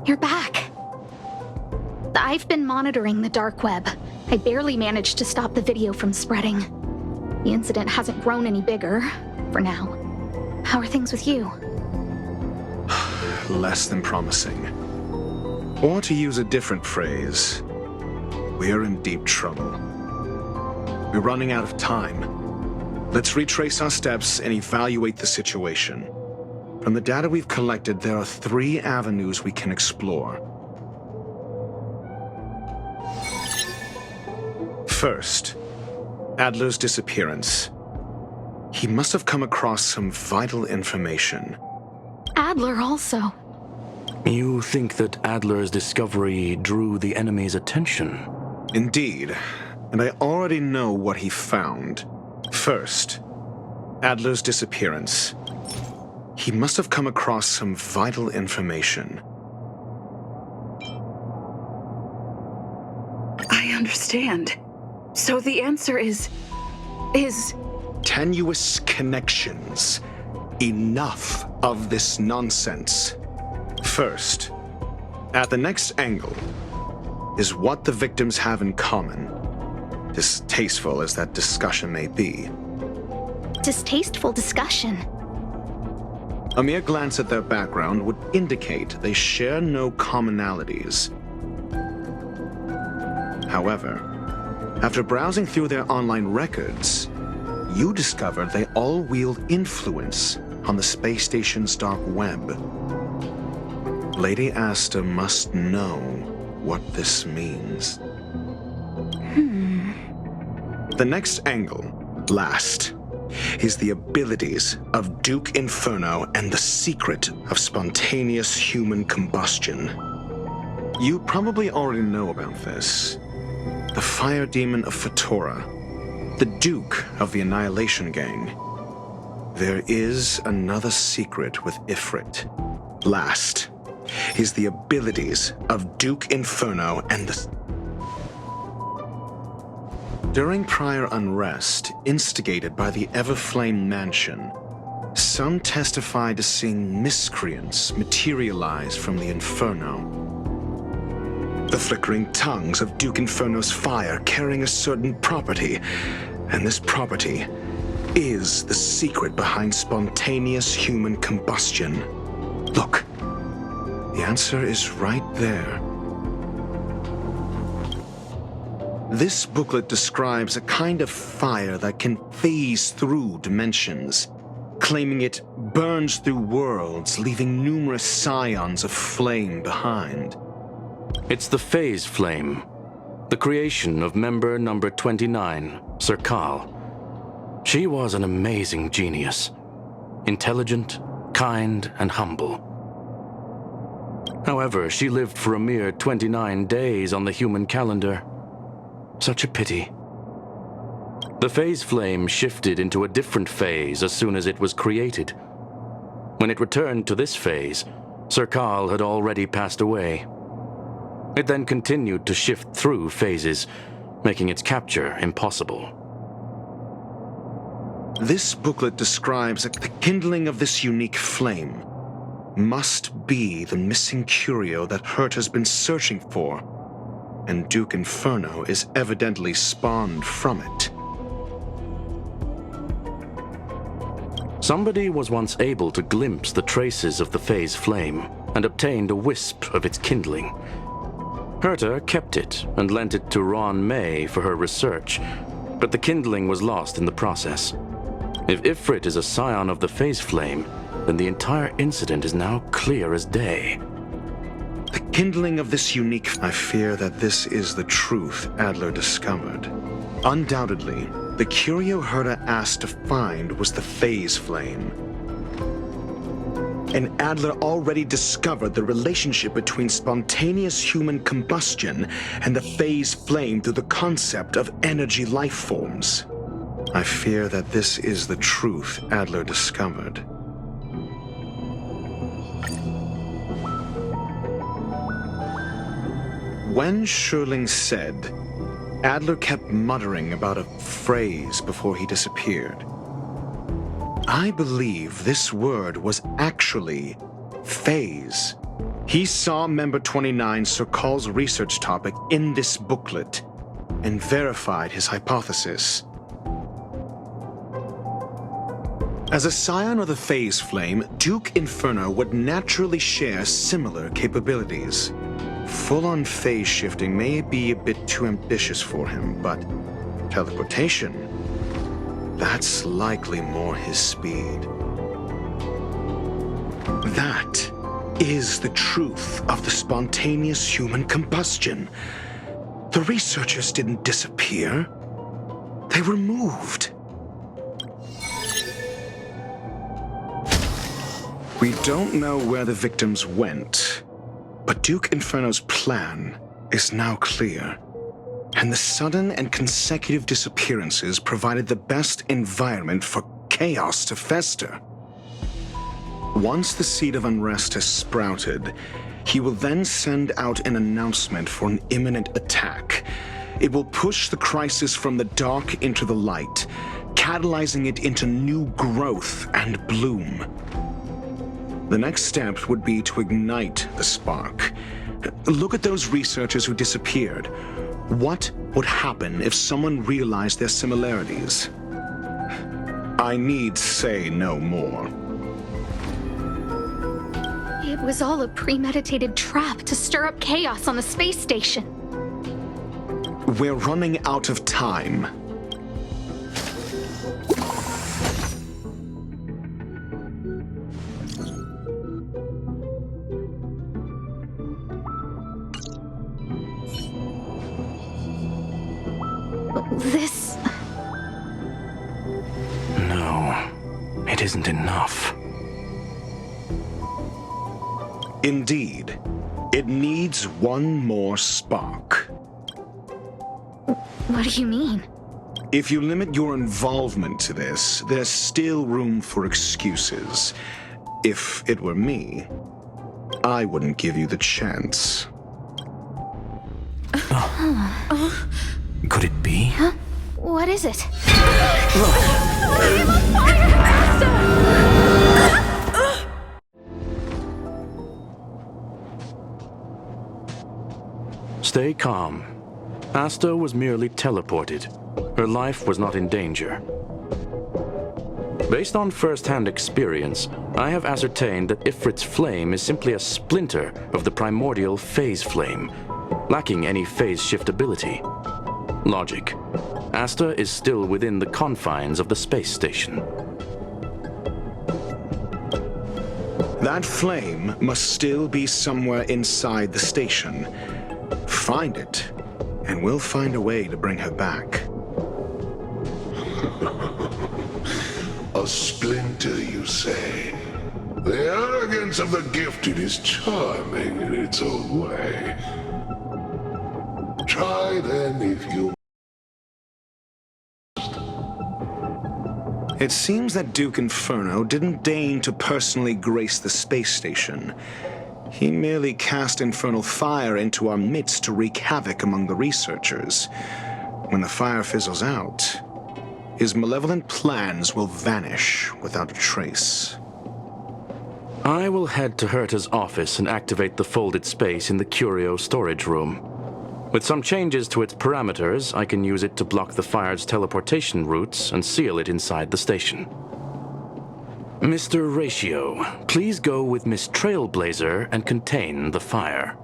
You're back. I've been monitoring the dark web. I barely managed to stop the video from spreading. The incident hasn't grown any bigger, for now. How are things with you? Less than promising. Or to use a different phrase, we're in deep trouble. We're running out of time. Let's retrace our steps and evaluate the situation. From the data we've collected, there are 3 avenues we can explore. First, Adler's disappearance. He must have come across some vital information. Adler also. You think that Adler's discovery drew the enemy's attention? Indeed, and I already know what he found. First, Adler's disappearance. He must have come across some vital information. I understand. So the answer is... Tenuous connections. Enough of this nonsense. First, at the next angle, is what the victims have in common. Distasteful as that discussion may be. Distasteful discussion? A mere glance at their background would indicate they share no commonalities. However, after browsing through their online records, you discovered they all wield influence on the space station's dark web. Lady Asta must know what this means. The next angle, last, is the abilities of Duke Inferno and the secret of spontaneous human combustion. You probably already know about this. The Fire Demon of Fatora, the Duke of the Annihilation Gang. There is another secret with Ifrit. Last is the abilities of Duke Inferno and the... During prior unrest instigated by the Everflame Mansion, some testified to seeing miscreants materialize from the Inferno. The flickering tongues of Duke Inferno's fire carrying a certain property, and this property is the secret behind spontaneous human combustion. Look, the answer is right there. This booklet describes a kind of fire that can phase through dimensions, claiming it burns through worlds, leaving numerous scions of flame behind. It's the phase flame, the creation of member number 29, Sir Kal. She was an amazing genius, intelligent, kind, and humble. However, she lived for a mere 29 days on the human calendar. Such a pity. The phase flame shifted into a different phase as soon as it was created. When it returned to this phase, Sir Kal had already passed away. It then continued to shift through phases, making its capture impossible. This booklet describes that the kindling of this unique flame must be the missing curio that Hurt has been searching for, and Duke Inferno is evidently spawned from it. Somebody was once able to glimpse the traces of the phase flame and obtained a wisp of its kindling. Herta kept it and lent it to Ruan Mei for her research, but the kindling was lost in the process. If Ifrit is a scion of the phase flame, then the entire incident is now clear as day. The kindling of this unique... I fear that this is the truth Adler discovered. Undoubtedly, the curio Herta asked to find was the phase flame. And Adler already discovered the relationship between spontaneous human combustion and the phase flame through the concept of energy life forms. I fear that this is the truth Adler discovered. When Schurling said, Adler kept muttering about a phrase before he disappeared. I believe this word was actually phase. He saw Member 29 Sir Call's research topic in this booklet and verified his hypothesis. As a scion of the Phase Flame, Duke Inferno would naturally share similar capabilities. Full-on phase shifting may be a bit too ambitious for him, but teleportation, that's likely more his speed. That is the truth of the spontaneous human combustion. The researchers didn't disappear. They were moved. We don't know where the victims went, but Duke Inferno's plan is now clear. And the sudden and consecutive disappearances provided the best environment for chaos to fester. Once the seed of unrest has sprouted, he will then send out an announcement for an imminent attack. It will push the crisis from the dark into the light, catalyzing it into new growth and bloom. The next step would be to ignite the spark. Look at those researchers who disappeared. What would happen if someone realized their similarities? I need say no more. It was all a premeditated trap to stir up chaos on the space station. We're running out of time. This... No, it isn't enough. Indeed, it needs one more spark. What do you mean? If you limit your involvement to this, there's still room for excuses. If it were me, I wouldn't give you the chance. Could it be? Huh? What is it? Stay calm. Asta was merely teleported. Her life was not in danger. Based on first-hand experience, I have ascertained that Ifrit's flame is simply a splinter of the primordial phase flame, lacking any phase shift ability. Logic. Asta is still within the confines of the space station. That flame must still be somewhere inside the station. Find it, and we'll find a way to bring her back. A splinter, you say? The arrogance of the gifted is charming in its own way. Try then if you... It seems that Duke Inferno didn't deign to personally grace the space station. He merely cast infernal fire into our midst to wreak havoc among the researchers. When the fire fizzles out, his malevolent plans will vanish without a trace. I will head to Herta's office and activate the folded space in the curio storage room. With some changes to its parameters, I can use it to block the fire's teleportation routes and seal it inside the station. Mr. Ratio, please go with Miss Trailblazer and contain the fire.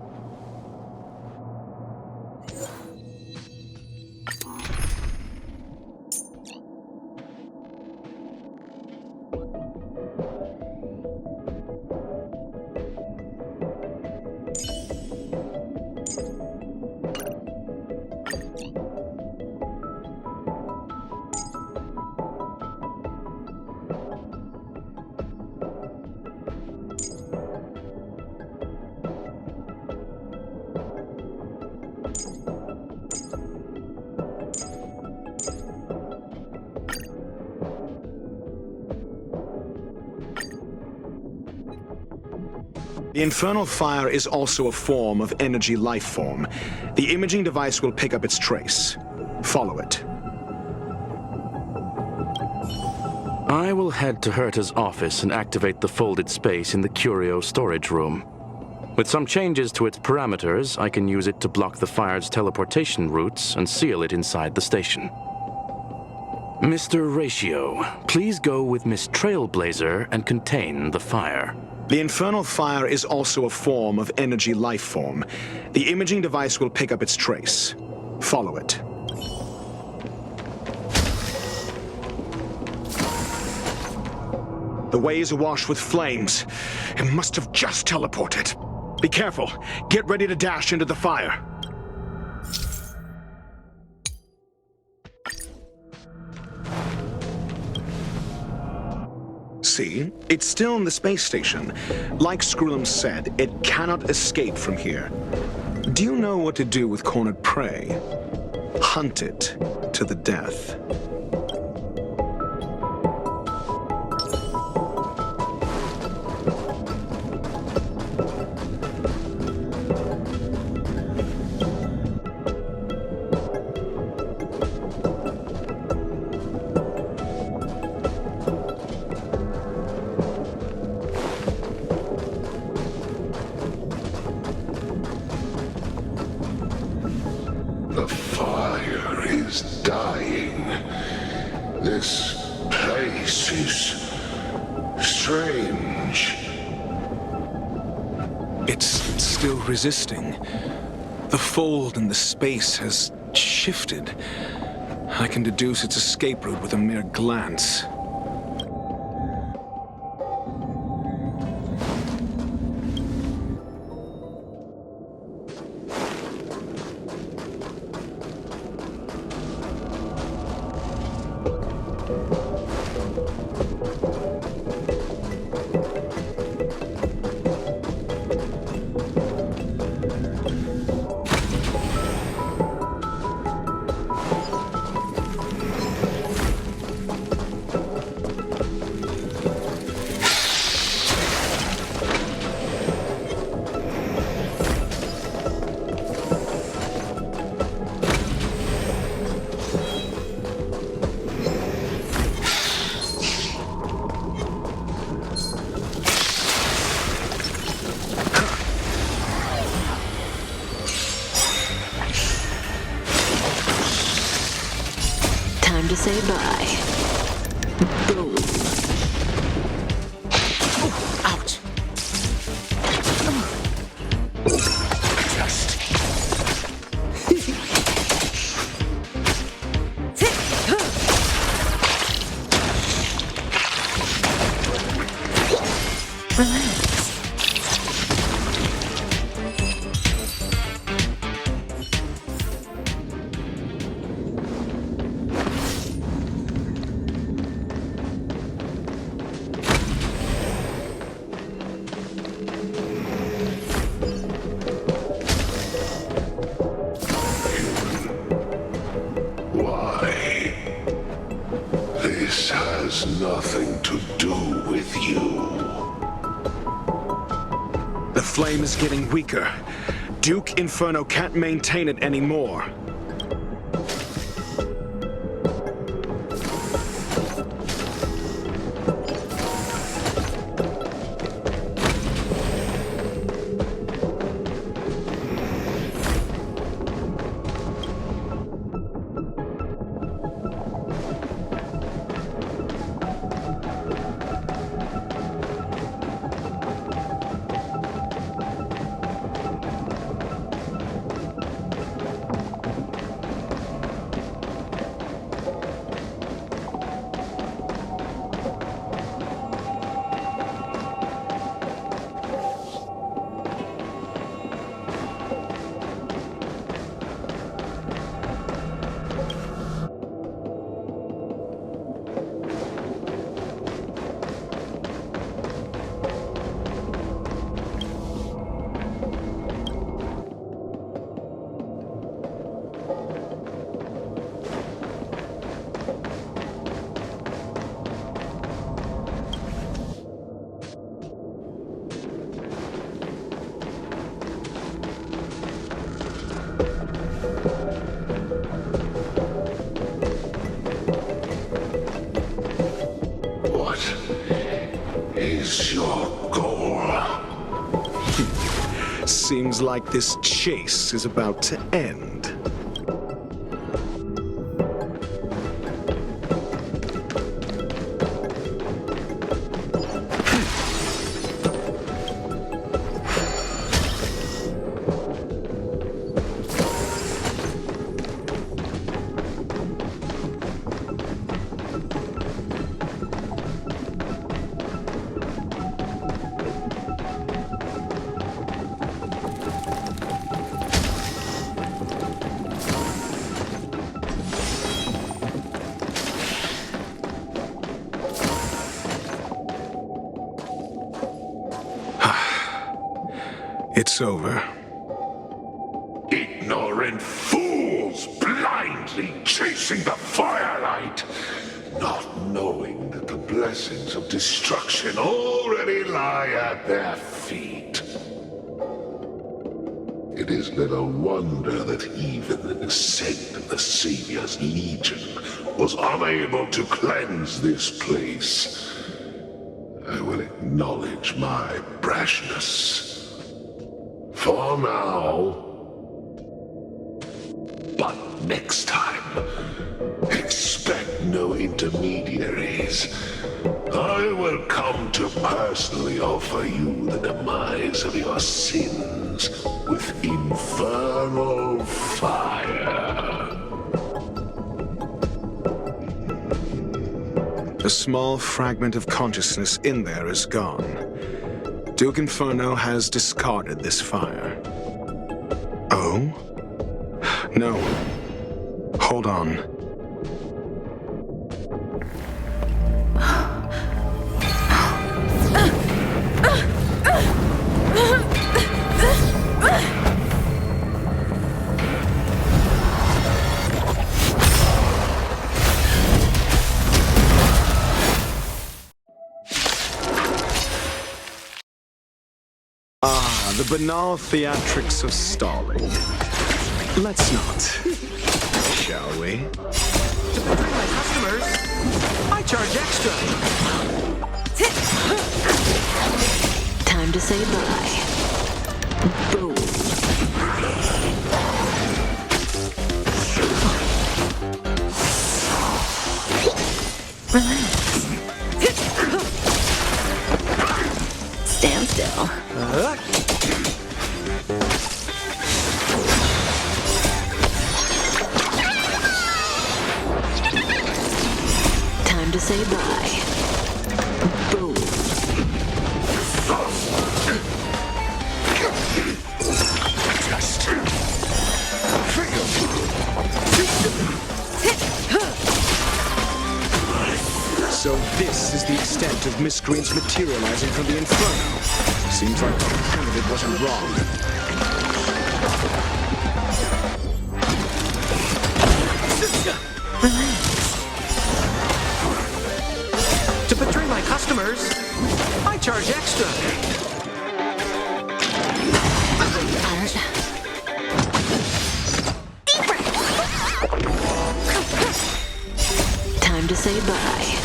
The infernal fire is also a form of energy life form. The imaging device will pick up its trace. Follow it. I will head to Herta's office and activate the folded space in the curio storage room. With some changes to its parameters, I can use it to block the fire's teleportation routes and seal it inside the station. Mr. Ratio, please go with Miss Trailblazer and contain the fire. The infernal fire is also a form of energy life form. The imaging device will pick up its trace. Follow it. The way is awash with flames. It must have just teleported. Be careful. Get ready to dash into the fire. See? It's still in the space station. Like Skrullum said, it cannot escape from here. Do you know what to do with cornered prey? Hunt it to the death. The fire is dying. This place is strange. It's still resisting. The fold in the space has shifted. I can deduce its escape route with a mere glance. Time to say bye. Boom. Ouch! Relax. Why? This has nothing to do with you. The flame is getting weaker. Duke Inferno can't maintain it anymore. What is your goal? Seems like this chase is about to end. It's over. Ignorant fools blindly chasing the firelight, not knowing that the blessings of destruction already lie at their feet. It is little wonder that even the descent of the Savior's Legion was unable to cleanse this place. I will acknowledge my brashness. For now. But next time, expect no intermediaries. I will come to personally offer you the demise of your sins with infernal fire. A small fragment of consciousness in there is gone. Duke Inferno has discarded this fire. Oh? No. Hold on. The banal theatrics of stalling. Let's not. Shall we? To betray my customers, I charge extra. Time to say bye. Boom. Relax. Stand still. Time to say bye. Boom. So this is the extent of miscreants materializing from the Inferno. Seems like the candidate wasn't wrong. To betray my customers, I charge extra. Time to say bye.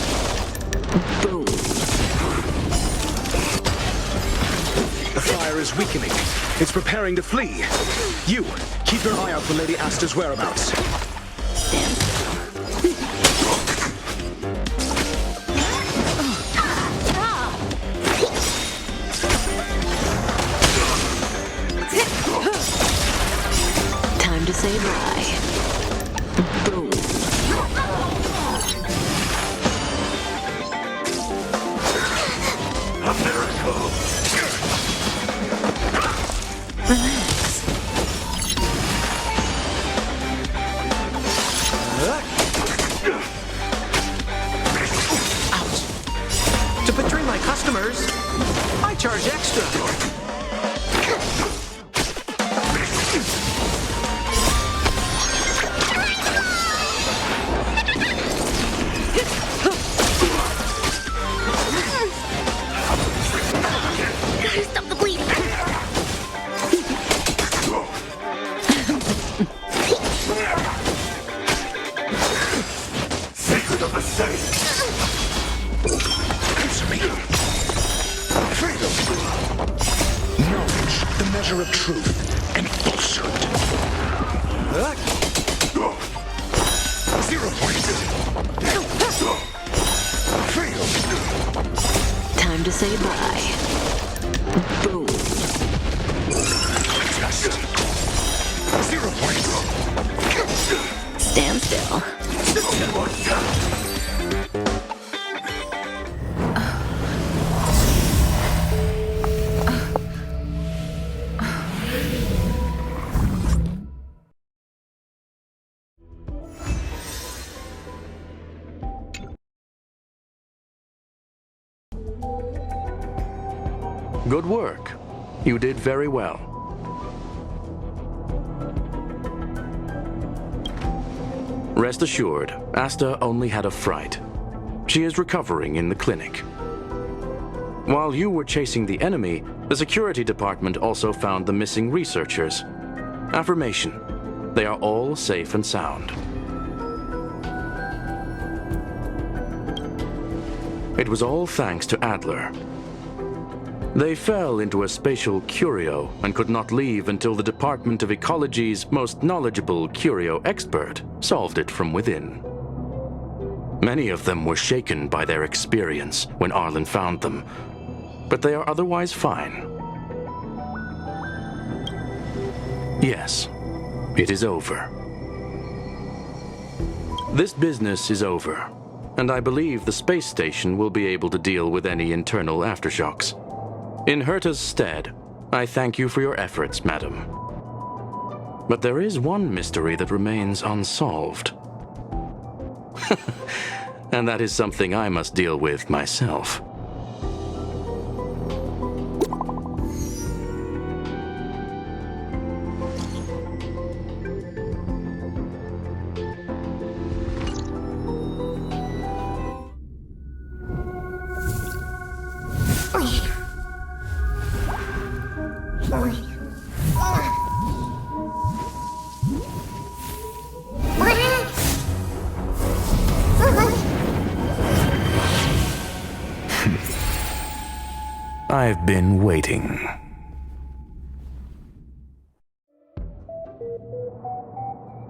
Boom. The fire is weakening. It's preparing to flee. You, keep your eye out for Lady Asta's whereabouts. Stand still. Time to say bye. Boom. A miracle! Relax. Ouch. To betray my customers, I charge extra. Stop the bleeding! Secret of the saints! Answer me! Freedom! arbiter of truth and falsehood. 0 points. Failed. Time to say bye. Boom. Just 0 points. Stand still. Good work. You did very well. Rest assured, Asta only had a fright. She is recovering in the clinic. While you were chasing the enemy, the security department also found the missing researchers. Affirmation. They are all safe and sound. It was all thanks to Adler. They fell into a spatial curio and could not leave until the Department of Ecology's most knowledgeable curio expert solved it from within. Many of them were shaken by their experience when Arlen found them, but they are otherwise fine. Yes, it is over. This business is over, and I believe the space station will be able to deal with any internal aftershocks. In Herta's stead, I thank you for your efforts, madam. But there is one mystery that remains unsolved. And that is something I must deal with myself. I've been waiting.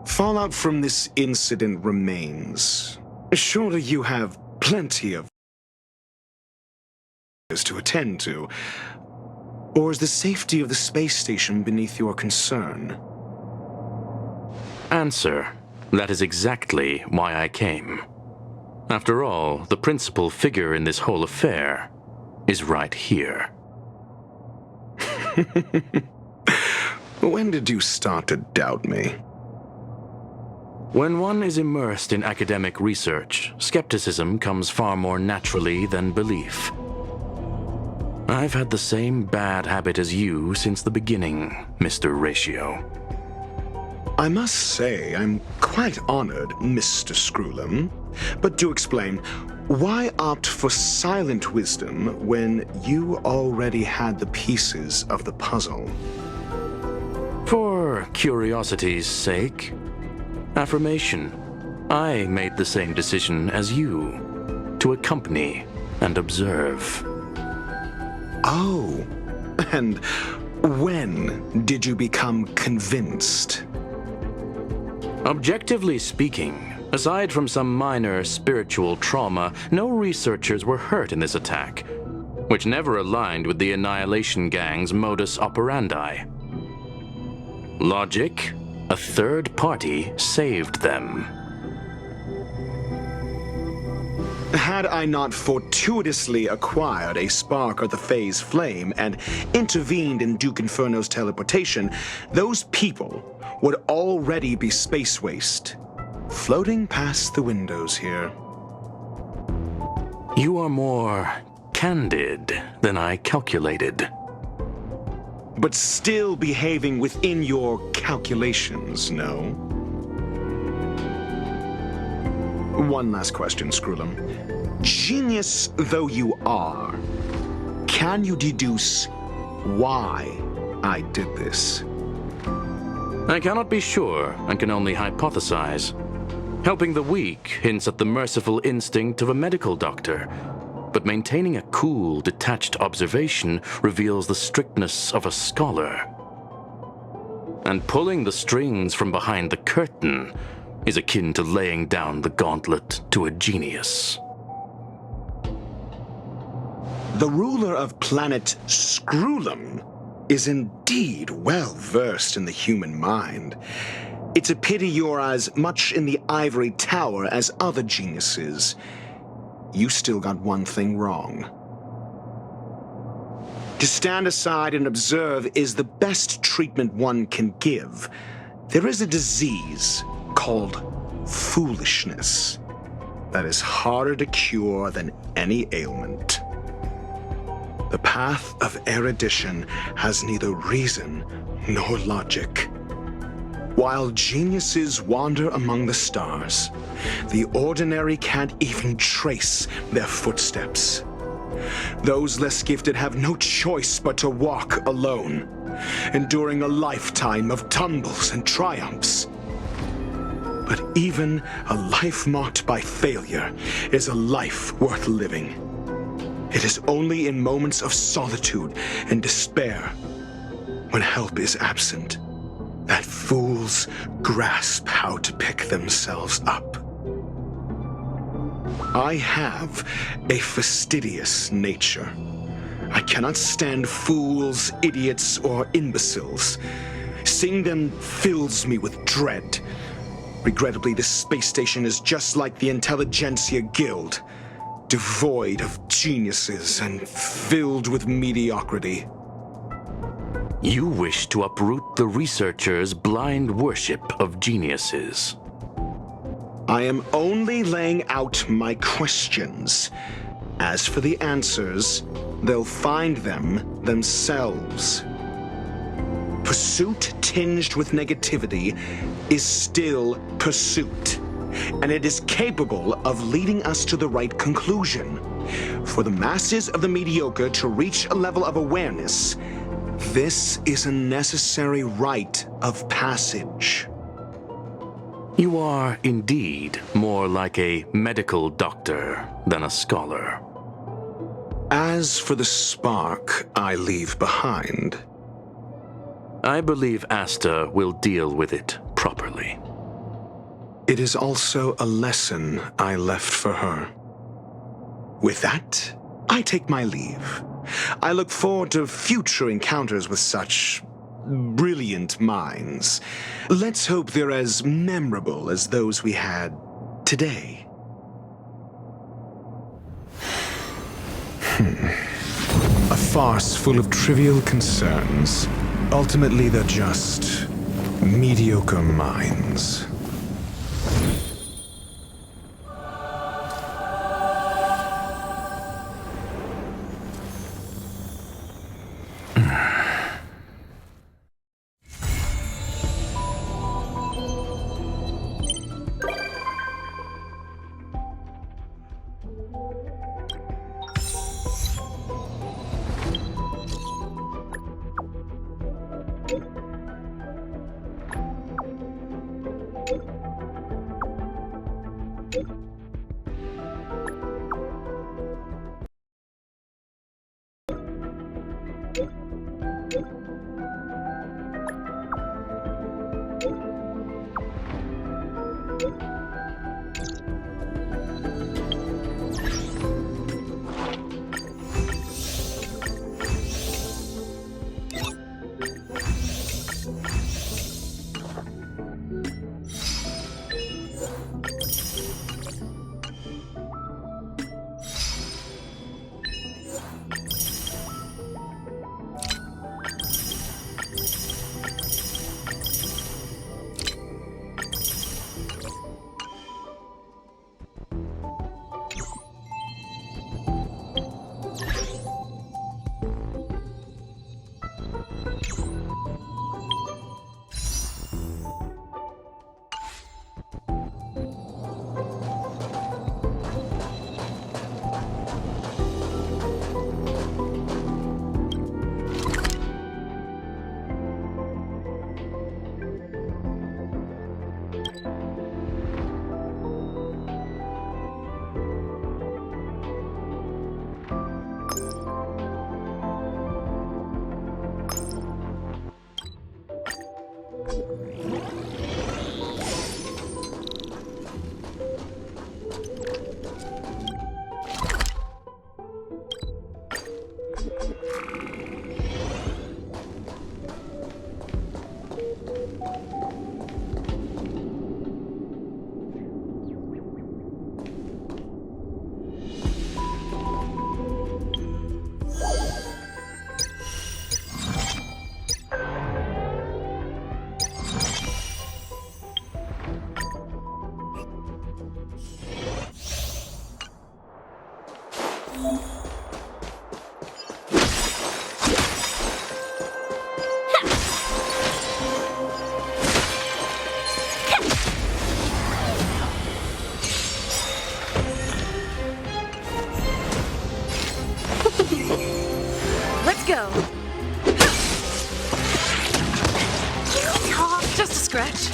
Fallout from this incident remains. Surely you have plenty of to attend to. Or is the safety of the space station beneath your concern? Answer. That is exactly why I came. After all, the principal figure in this whole affair is right here. When did you start to doubt me? When one is immersed in academic research, skepticism comes far more naturally than belief. I've had the same bad habit as you since the beginning, Mr. Ratio. I must say I'm quite honored, Mr. Screwlam. But do explain, why opt for silent wisdom when you already had the pieces of the puzzle? For curiosity's sake. Affirmation. I made the same decision as you, to accompany and observe. Oh, and when did you become convinced? Objectively speaking, aside from some minor spiritual trauma, no researchers were hurt in this attack, which never aligned with the Annihilation Gang's modus operandi. Logic? A third party saved them. Had I not fortuitously acquired a spark of the phase flame and intervened in Duke Inferno's teleportation, those people would already be space waste, floating past the windows here. You are more candid than I calculated. But still behaving within your calculations, no? One last question, Screwlam. Genius though you are, can you deduce why I did this? I cannot be sure and can only hypothesize. Helping the weak hints at the merciful instinct of a medical doctor, but maintaining a cool, detached observation reveals the strictness of a scholar. and pulling the strings from behind the curtain is akin to laying down the gauntlet to a genius. The ruler of planet Screwlum is indeed well versed in the human mind. It's a pity you're as much in the ivory tower as other geniuses. You still got one thing wrong. To stand aside and observe is the best treatment one can give. There is a disease called foolishness that is harder to cure than any ailment. The path of erudition has neither reason nor logic. While geniuses wander among the stars, the ordinary can't even trace their footsteps. Those less gifted have no choice but to walk alone, enduring a lifetime of tumbles and triumphs. But even a life marked by failure is a life worth living. It is only in moments of solitude and despair, when help is absent, that fools grasp how to pick themselves up. I have a fastidious nature. I cannot stand fools, idiots, or imbeciles. Seeing them fills me with dread. Regrettably, this space station is just like the Intelligentsia Guild, devoid of geniuses and filled with mediocrity. You wish to uproot the researchers' blind worship of geniuses. I am only laying out my questions. As for the answers, they'll find them themselves. Pursuit tinged with negativity is still pursuit, and it is capable of leading us to the right conclusion. For the masses of the mediocre to reach a level of awareness, this is a necessary rite of passage. You are indeed more like a medical doctor than a scholar. As for the spark I leave behind, I believe Asta will deal with it properly. it is also a lesson I left for her. With that, I take my leave. I look forward to future encounters with such brilliant minds. Let's hope they're as memorable as those we had today. A farce full of trivial concerns. Ultimately, they're just mediocre minds. Let's go. Just a scratch.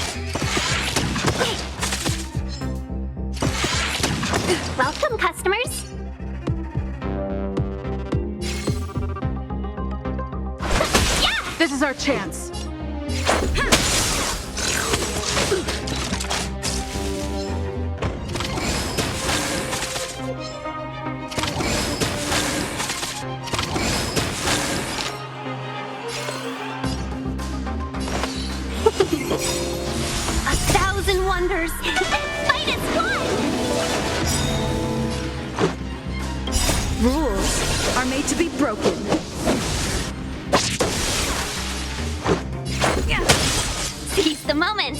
Welcome, customers. This is our chance. A thousand wonders. Fight is one. Rules are made to be broken. Seize the moment.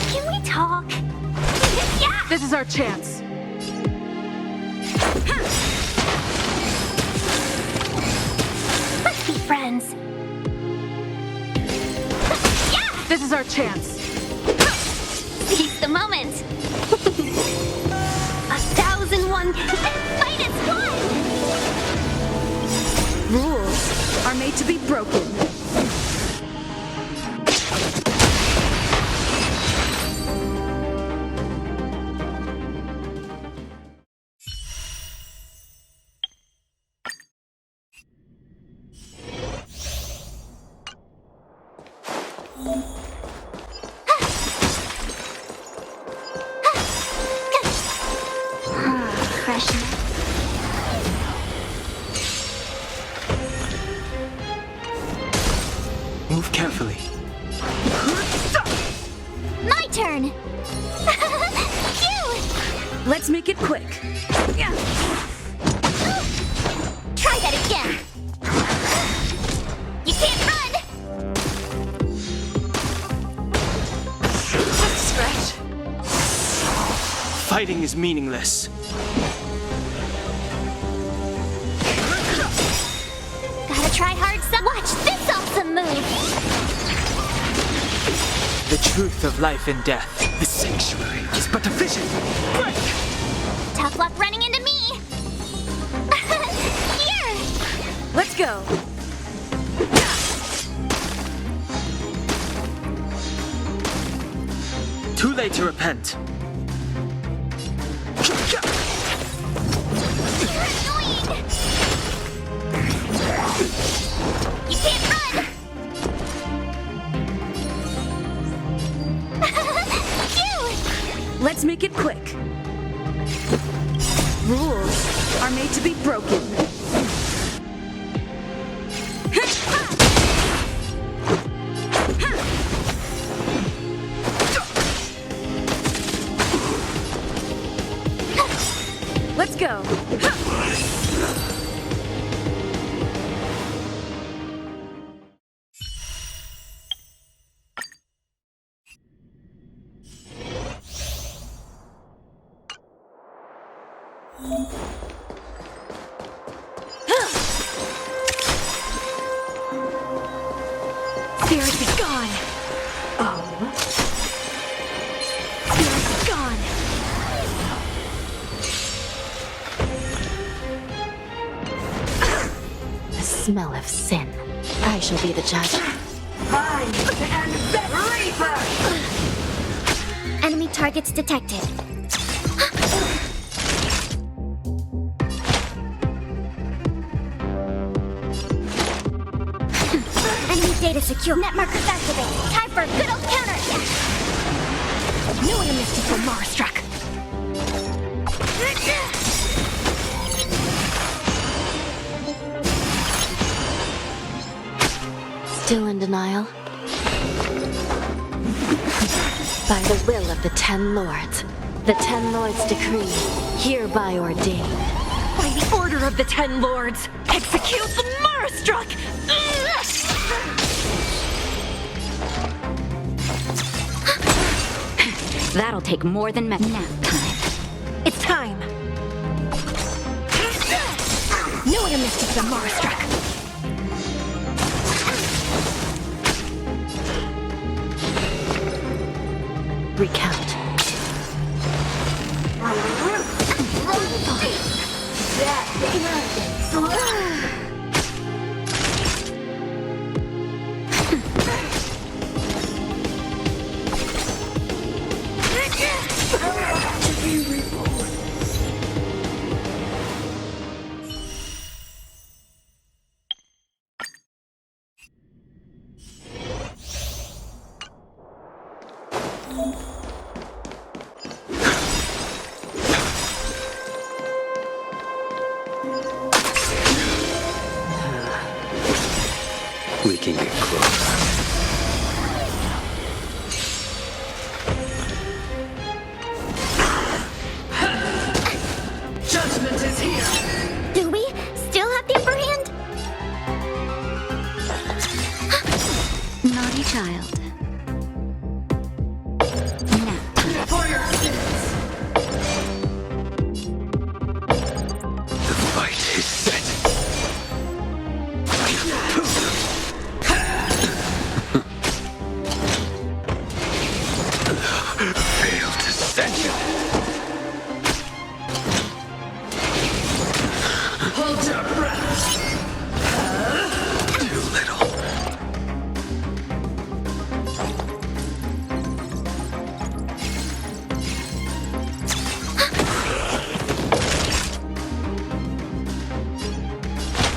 Can we talk? Yeah! This is our chance. Let's be friends. Yeah! This is our chance. Seize the moment. A thousand one. Fight is one. Rules are made to be broken. Freshness. Move carefully. My turn. Phew! Let's make it quick. Try that again. You can't run. Just a scratch. Fighting is meaningless. Gotta try hard some. Watch this awesome move. The truth of life and death. The sanctuary is but a vision. Break! Tough luck running into me. Here. Let's go. Too late to repent. You're annoying. You can't run. Phew! Let's make it quick. Rules are made to be broken. Let's go. Spirit be gone. Oh. Spirit be gone. The smell of sin. I shall be the judge. Enemy targets detected. Enemy data secure. Net markers activated. Time for a good old counterattack. New enemies to from Mars struck. Still in denial? By the will of the 10 Lords. The 10 Lords' decree, hereby ordained. By the order Order of the Ten Lords, execute the Marastruck! That'll take more than nap time. It's time! No one missed the Marastruck! Recount. We can get closer. Judgment is here! Do we still have the upper hand? Naughty child. Nap time. For your sins! The fight is set. Failed to set you. Hold your breath! Too little.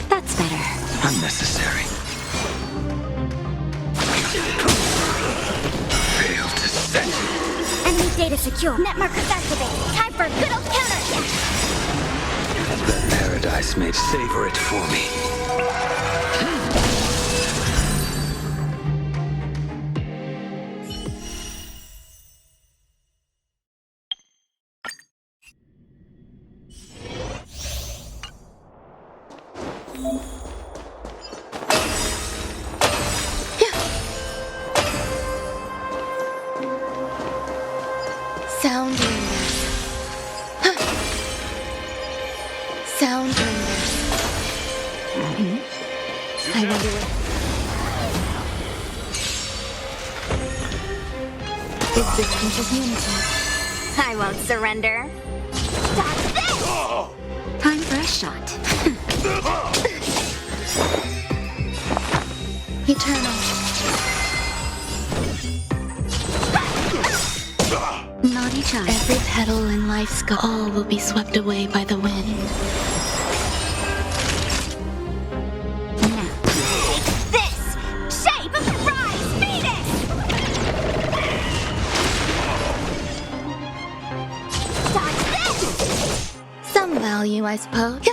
That's better. Unnecessary. Failed to set you. Enemy data secure. Net markers activated. Time for a good old counterattack. The paradise may savor it for me. Sound ringers. Sound ringers. I wonder what... Is this Princess Unity? I won't surrender. Dodge this! Time for a shot. Eternal. Naughty child. Every petal in life's all will be swept away by the wind. Now, take this! Shape of the rise, Venus! Dodge this! Some value, I suppose.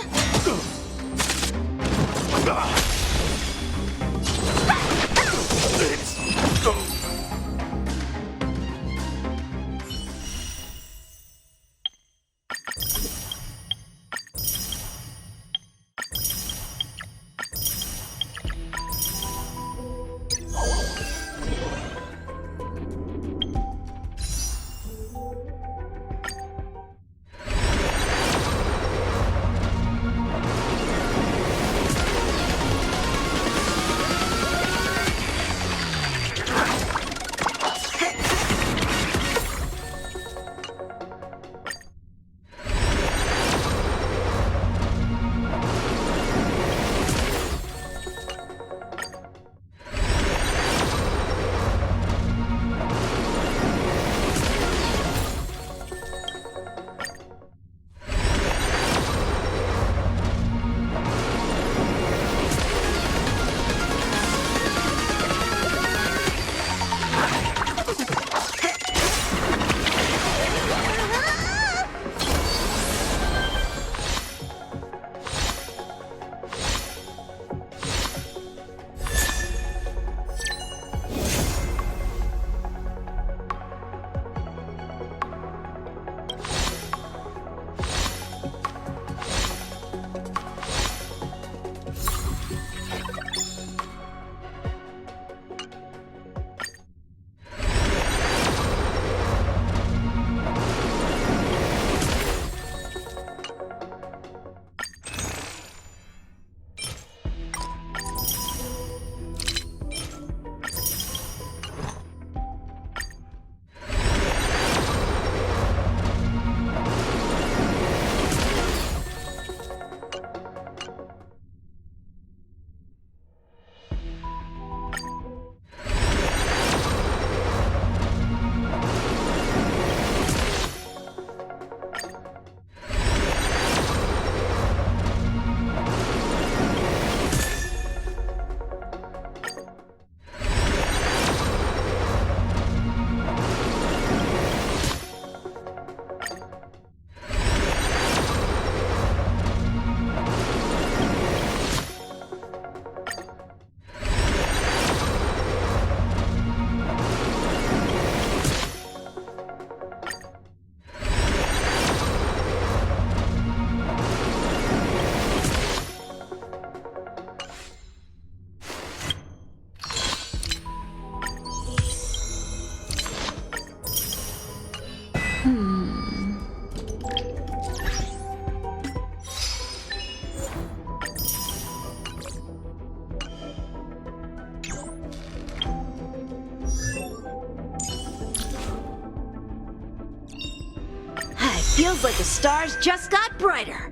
Feels like the stars just got brighter.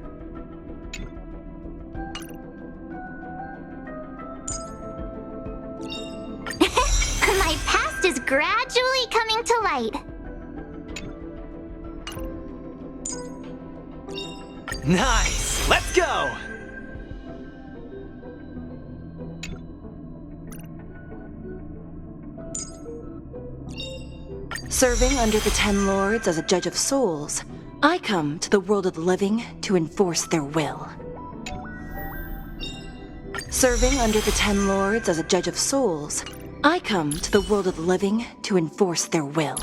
My past is gradually coming to light. Nice! Let's go! Serving under the 10 lords as a judge of souls, I come to the world of the living to enforce their will. Serving under the 10 lords as a judge of souls, I come to the world of the living to enforce their will.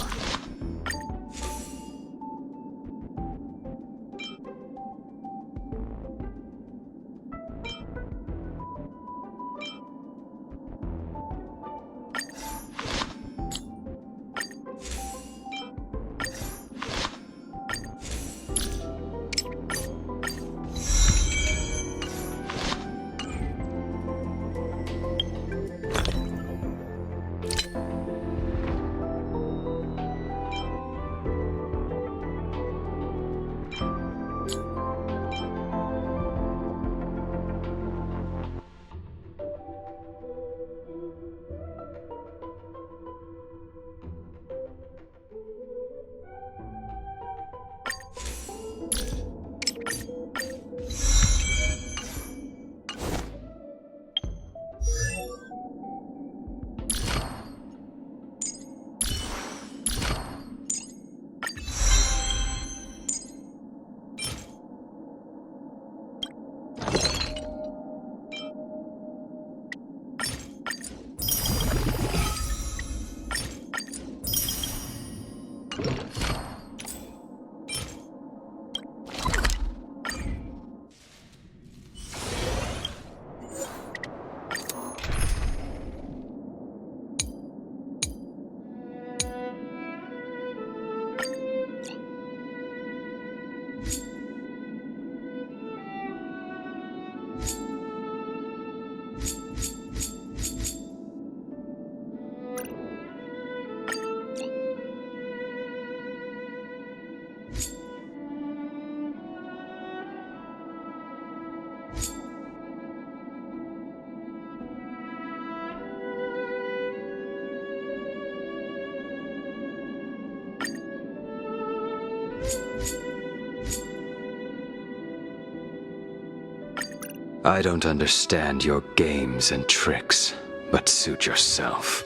I don't understand your games and tricks, but suit yourself.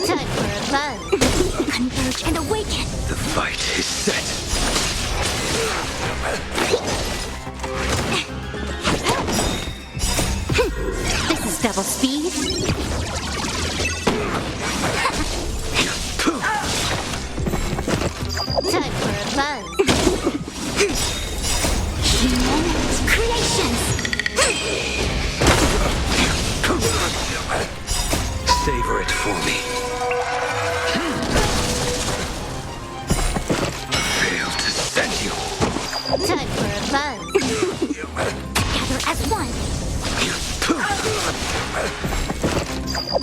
Time for a buzz. Converge and awaken. The fight is set. This is double speed. Time for a buzz. Creations. Savor it for me. Fail to send you. Time for a buzz. Gather as one.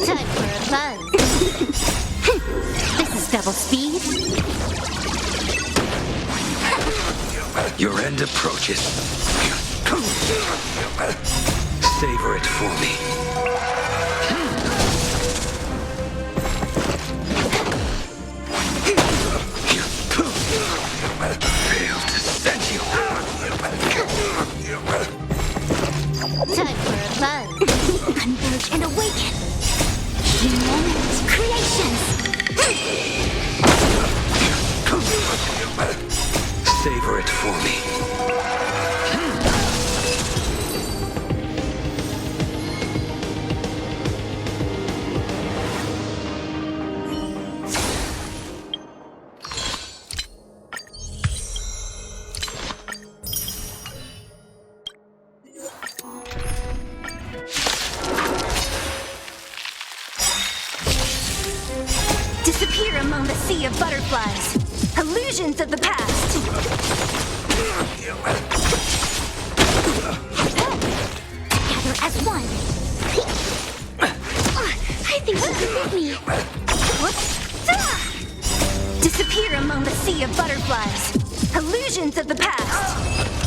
Time for a buzz. This is double speed. Your end approaches. Savor it for me. Fail to send you. Time for a buzz. Converge and awaken. Humans, creations. Savor it for me. Disappear among the sea of butterflies. Illusions of the past. Together as one. I think you can beat me. Whoops. visions of the past.